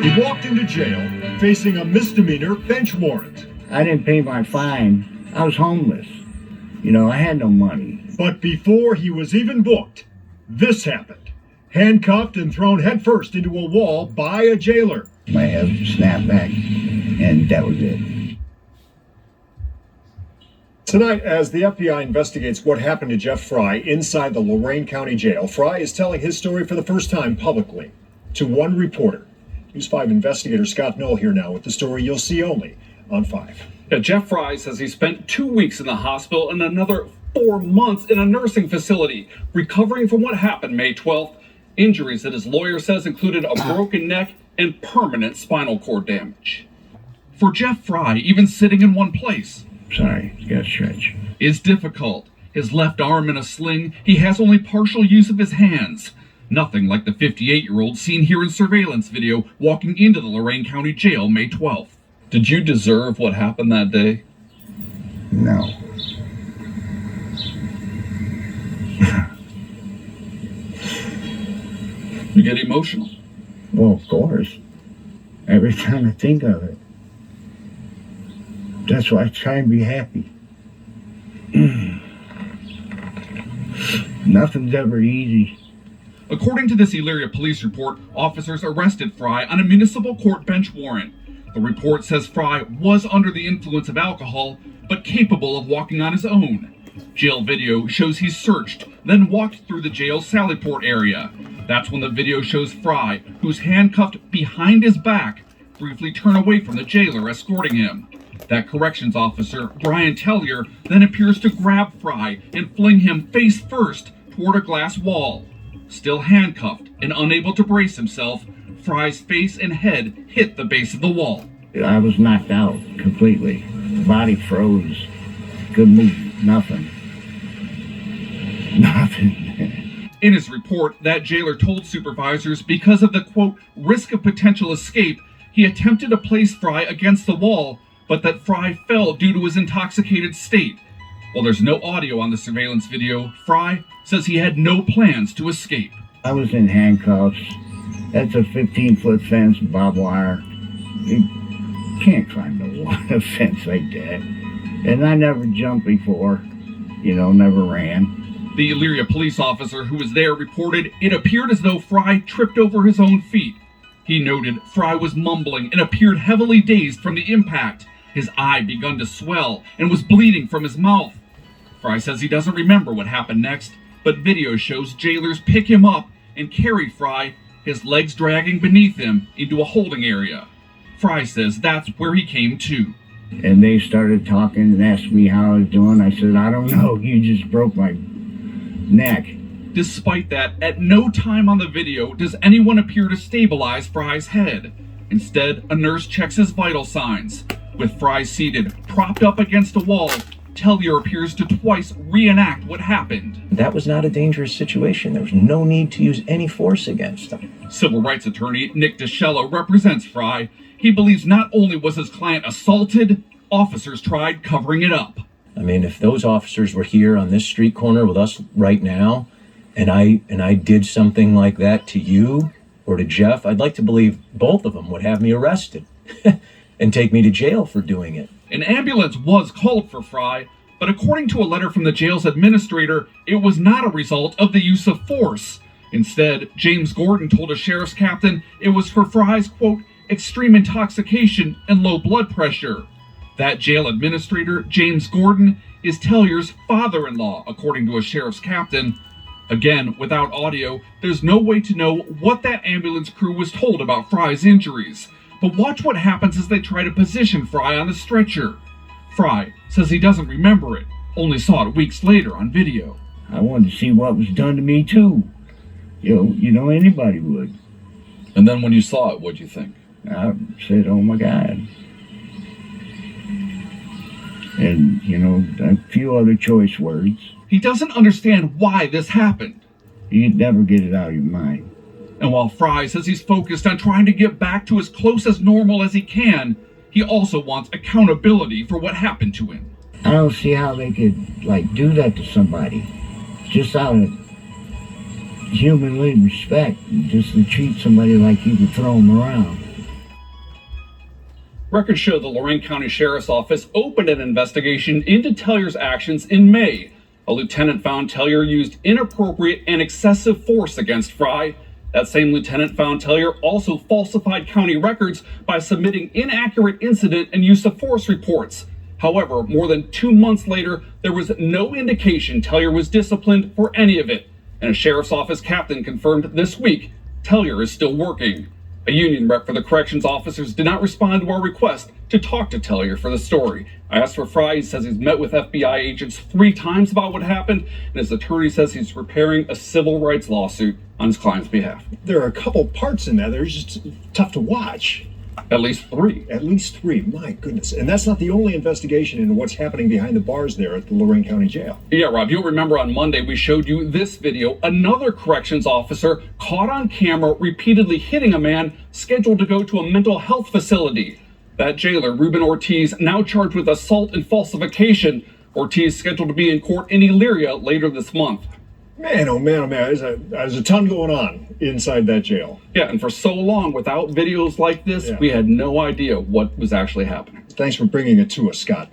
He walked into jail facing a misdemeanor bench warrant. I didn't pay my fine. I was homeless. You know, I had no money. But before he was even booked, this happened. Handcuffed and thrown headfirst into a wall by a jailer. My head snapped back, and that was it. Tonight, as the FBI investigates what happened to Jeff Fry inside the Lorain County Jail, Fry is telling his story for the first time publicly to one reporter. News 5 investigator Scott Knoll here now with the story you'll see only on 5. Yeah, Jeff Fry says he spent 2 weeks in the hospital and another 4 months in a nursing facility, recovering from what happened May 12th. Injuries that his lawyer says included a broken neck and permanent spinal cord damage. For Jeff Fry, even sitting in one place, Sorry, it's got to stretch. is difficult. His left arm in a sling, he has only partial use of his hands. Nothing like the 58-year-old seen here in surveillance video walking into the Lorain County Jail May 12th. Did you deserve what happened that day? No. You get emotional. Well, of course. Every time I think of it. That's why I try and be happy. Nothing's ever easy. According to this Elyria police report, officers arrested Fry on a municipal court bench warrant. The report says Fry was under the influence of alcohol, but capable of walking on his own. Jail video shows he's searched, then walked through the jail's Sallyport area. That's when the video shows Fry, who's handcuffed behind his back, briefly turn away from the jailer escorting him. That corrections officer, Brian Tellier, then appears to grab Fry and fling him face first toward a glass wall. Still handcuffed and unable to brace himself, Fry's face and head hit the base of the wall. I was knocked out completely. Body froze. Couldn't move. Nothing. Nothing. In his report, that jailer told supervisors because of the, quote, risk of potential escape, he attempted to place Fry against the wall, but that Fry fell due to his intoxicated state. While there's no audio on the surveillance video, Fry says he had no plans to escape. I was in handcuffs. That's a 15-foot fence, barbed wire. You can't climb a fence like that. And I never jumped before, never ran. The Elyria police officer who was there reported it appeared as though Fry tripped over his own feet. He noted Fry was mumbling and appeared heavily dazed from the impact. His eye begun to swell and was bleeding from his mouth. Fry says he doesn't remember what happened next, but video shows jailers pick him up and carry Fry, his legs dragging beneath him, into a holding area. Fry says that's where he came to. And they started talking and asked me how I was doing. I said, I don't know, you just broke my neck. Despite that, at no time on the video does anyone appear to stabilize Fry's head. Instead, a nurse checks his vital signs. With Fry seated, propped up against a wall, Tellier appears to twice reenact what happened. That was not a dangerous situation. There was no need to use any force against him. Civil rights attorney Nick DiCello represents Fry. He believes not only was his client assaulted, officers tried covering it up. I mean, if those officers were here on this street corner with us right now, and I did something like that to you or to Jeff, I'd like to believe both of them would have me arrested and take me to jail for doing it. An ambulance was called for Fry, but according to a letter from the jail's administrator, it was not a result of the use of force. Instead, James Gordon told a sheriff's captain it was for Fry's, quote, extreme intoxication and low blood pressure. That jail administrator, James Gordon, is Tellier's father-in-law, according to a sheriff's captain. Again, without audio, there's no way to know what that ambulance crew was told about Fry's injuries. But watch what happens as they try to position Fry on the stretcher. Fry says he doesn't remember it, only saw it weeks later on video. I wanted to see what was done to me too. Anybody would. And then when you saw it, what'd you think? I said, oh my God. And, a few other choice words. He doesn't understand why this happened. You'd never get it out of your mind. And while Fry says he's focused on trying to get back to as close as normal as he can, he also wants accountability for what happened to him. I don't see how they could, do that to somebody. Just out of humanly respect, just to treat somebody like you could throw them around. Records show the Lorain County Sheriff's Office opened an investigation into Tellier's actions in May. A lieutenant found Tellier used inappropriate and excessive force against Fry. That same lieutenant found Tellier also falsified county records by submitting inaccurate incident and use of force reports. However, more than 2 months later, there was no indication Tellier was disciplined for any of it. And a sheriff's office captain confirmed this week Tellier is still working. A union rep for the corrections officers did not respond to our request to talk to Tellier for the story. I asked for Fry. He says he's met with FBI agents 3 times about what happened, and his attorney says he's preparing a civil rights lawsuit on his client's behalf. There are a couple parts in that that are just tough to watch. At least 3. At least 3, my goodness. And that's not the only investigation into what's happening behind the bars there at the Lorain County Jail. Yeah, Rob, you'll remember on Monday we showed you this video. Another corrections officer caught on camera repeatedly hitting a man scheduled to go to a mental health facility. That jailer, Ruben Ortiz, now charged with assault and falsification. Ortiz scheduled to be in court in Elyria later this month. Man, oh man, oh man, there's a ton going on inside that jail. Yeah, and for so long, without videos like this, we had no idea what was actually happening. Thanks for bringing it to us, Scott.